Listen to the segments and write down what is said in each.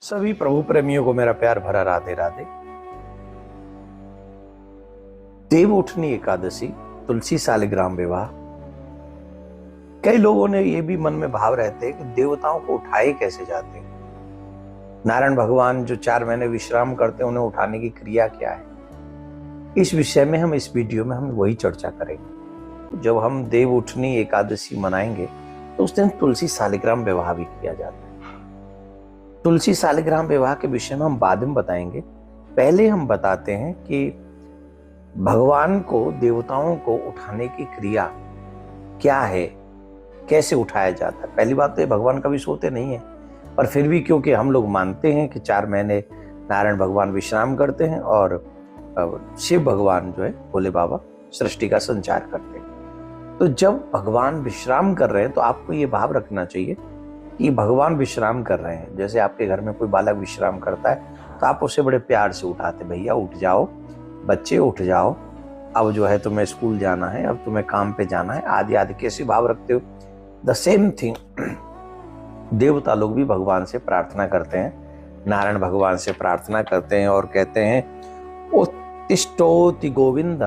सभी प्रभु प्रेमियों को मेरा प्यार भरा राधे राधे। देव उठनी एकादशी, तुलसी सालिग्राम विवाह। कई लोगों ने ये भी मन में भाव रहते हैं कि देवताओं को उठाए कैसे जाते हैं। नारायण भगवान जो 4 महीने विश्राम करते हैं, उन्हें उठाने की क्रिया क्या है। इस विषय में हम इस वीडियो में हम वही चर्चा करेंगे। जब हम देव उठनी एकादशी मनाएंगे तो उस दिन तुलसी सालिग्राम विवाह भी किया जाता है। तुलसी सालिग्राम विवाह के विषय में हम बाद में बताएंगे। पहले हम बताते हैं कि भगवान को, देवताओं को उठाने की क्रिया क्या है, कैसे उठाया जाता है। पहली बात तो ये, भगवान कभी सोते नहीं है, पर फिर भी क्योंकि हम लोग मानते हैं कि 4 महीने नारायण भगवान विश्राम करते हैं और शिव भगवान जो है भोले बाबा सृष्टि का संचार करते हैं। तो जब भगवान विश्राम कर रहे हैं तो आपको ये भाव रखना चाहिए कि भगवान विश्राम कर रहे हैं। जैसे आपके घर में कोई बालक विश्राम करता है तो आप उसे बड़े प्यार से उठाते, भैया उठ जाओ, बच्चे उठ जाओ, अब जो है तुम्हें स्कूल जाना है, अब तुम्हें काम पे जाना है, आदि आदि कैसे भाव रखते हो। द सेम थिंग देवता लोग भी भगवान से प्रार्थना करते हैं, नारायण भगवान से प्रार्थना करते हैं और कहते हैं उत्तिष्ठोति गोविंद,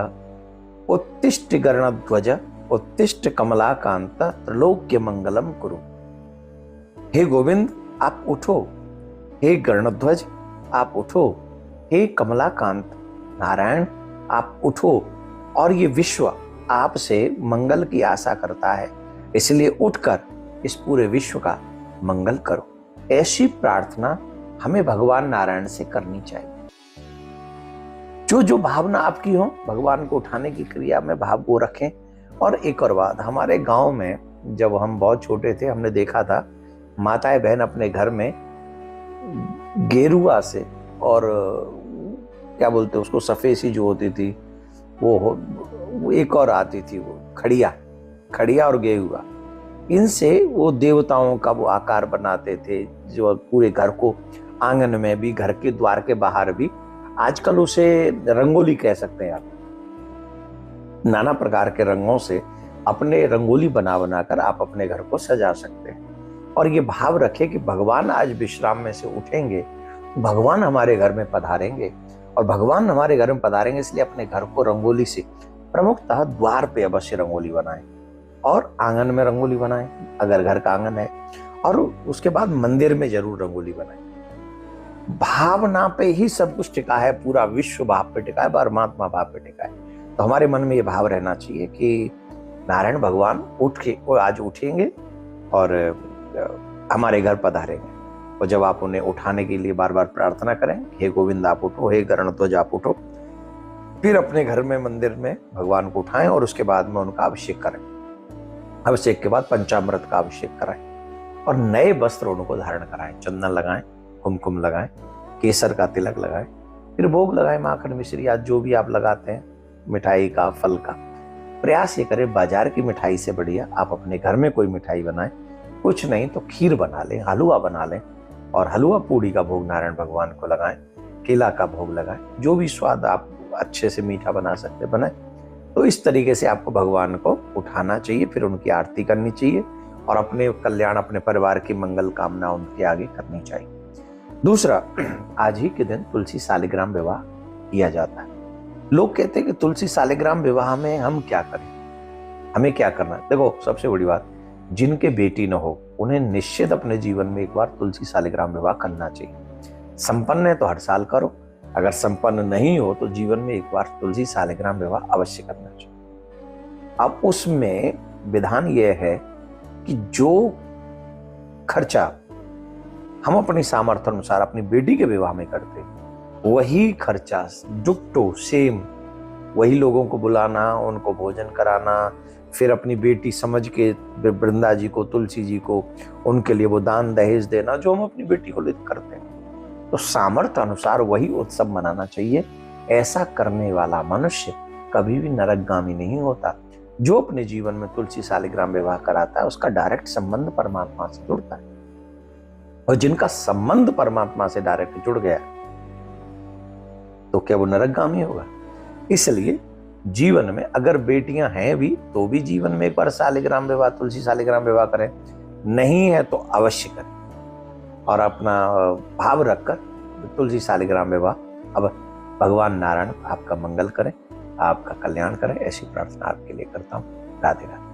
उत्तिष्ठ गरुड़ध्वज, उत्तिष्ठ कमलाकांत, त्रिलोक्य मंगलम कुरु। हे गोविंद आप उठो, हे गरुड़ध्वज आप उठो, हे कमलाकांत नारायण आप उठो, और ये विश्व आपसे मंगल की आशा करता है, इसलिए उठकर इस पूरे विश्व का मंगल करो। ऐसी प्रार्थना हमें भगवान नारायण से करनी चाहिए। जो भावना आपकी हो, भगवान को उठाने की क्रिया में भाव को रखें। और एक और बात, हमारे गांव में जब हम बहुत छोटे थे, हमने देखा था माताएं बहन अपने घर में गेरुआ से, और क्या बोलते हैं उसको, सफेसी जो होती थी वो एक और आती थी, वो खड़िया और गेरुआ, इनसे वो देवताओं का वो आकार बनाते थे, जो पूरे घर को, आंगन में भी, घर के द्वार के बाहर भी। आजकल उसे रंगोली कह सकते हैं आप। नाना प्रकार के रंगों से अपने रंगोली बना कर आप अपने घर को सजा सकते हैं। और ये भाव रखे कि भगवान आज विश्राम में से उठेंगे, भगवान हमारे घर में पधारेंगे, और भगवान हमारे घर में पधारेंगे इसलिए अपने घर को रंगोली से, प्रमुखतः द्वार पे अवश्य रंगोली बनाएं और आंगन में रंगोली बनाएं अगर घर का आंगन है, और उसके बाद मंदिर में जरूर रंगोली बनाएं। भावना पे ही सब कुछ टिका है, पूरा विश्व भाव पे टिका है, परमात्मा भाव पे टिका है। तो हमारे मन में ये भाव रहना चाहिए कि नारायण भगवान आज उठेंगे और हमारे घर पधारेंगे। और जब आप उन्हें उठाने के लिए बार बार प्रार्थना करें, हे गोविंद आप उठो, हे गरुड़ध्वज आप उठो, फिर अपने घर में, मंदिर में भगवान को उठाएं और उसके बाद में उनका अभिषेक करें। अभिषेक के बाद पंचामृत का अभिषेक कराएं और नए वस्त्र उनको धारण कराएं, चंदन लगाएं, कुमकुम लगाएं, केसर का तिलक लगाएं, फिर भोग लगाएं, माखन मिश्री या जो भी आप लगाते हैं, मिठाई का, फल का। प्रयास ये करें बाजार की मिठाई से बढ़िया आप अपने घर में कोई मिठाई बनाएं, कुछ नहीं तो खीर बना लें, हलवा बना लें, और हलवा पूड़ी का भोग नारायण भगवान को लगाएं, केला का भोग लगाएं, जो भी स्वाद आप अच्छे से मीठा बना सकते बनाएं। तो इस तरीके से आपको भगवान को उठाना चाहिए, फिर उनकी आरती करनी चाहिए और अपने कल्याण, अपने परिवार की मंगल कामना उनके आगे करनी चाहिए। दूसरा, आज ही के दिन तुलसी सालिग्राम विवाह किया जाता है। लोग कहते हैं कि तुलसी सालिग्राम विवाह में हम क्या करें, हमें क्या करना है। देखो, सबसे बड़ी बात, जिनके बेटी न हो उन्हें निश्चित अपने जीवन में एक बार तुलसी सालिग्राम विवाह करना चाहिए। संपन्न है तो हर साल करो, अगर संपन्न नहीं हो तो जीवन में एक बार तुलसी सालिग्राम विवाह अवश्य करना चाहिए। अब उसमें विधान यह है कि जो खर्चा हम अपनी सामर्थ्य अनुसार अपनी बेटी के विवाह में करते, वही खर्चा डुक्टो सेम, वही लोगों को बुलाना, उनको भोजन कराना, फिर अपनी बेटी समझ के वृंदा जी को, तुलसी जी को, उनके लिए वो दान दहेज देना जो हम अपनी बेटी को लेकर करते हैं। तो सामर्थ्य अनुसार वही उत्सव मनाना चाहिए। ऐसा करने वाला मनुष्य कभी भी नरकगामी नहीं होता। जो अपने जीवन में तुलसी सालिग्राम विवाह कराता है उसका डायरेक्ट संबंध परमात्मा से जुड़ता है, और जिनका संबंध परमात्मा से डायरेक्ट जुड़ गया तो क्या वो नरकगामी होगा। इसलिए जीवन में अगर बेटियां हैं भी तो भी जीवन में एक बार सालिग्राम विवाह, तुलसी सालिग्राम विवाह करें, नहीं है तो अवश्य करें। और अपना भाव रखकर तुलसी शालिग्राम विवाह अब भगवान नारायण आपका मंगल करें, आपका कल्याण करें, ऐसी प्रार्थना आपके लिए करता हूँ। राधे राधे।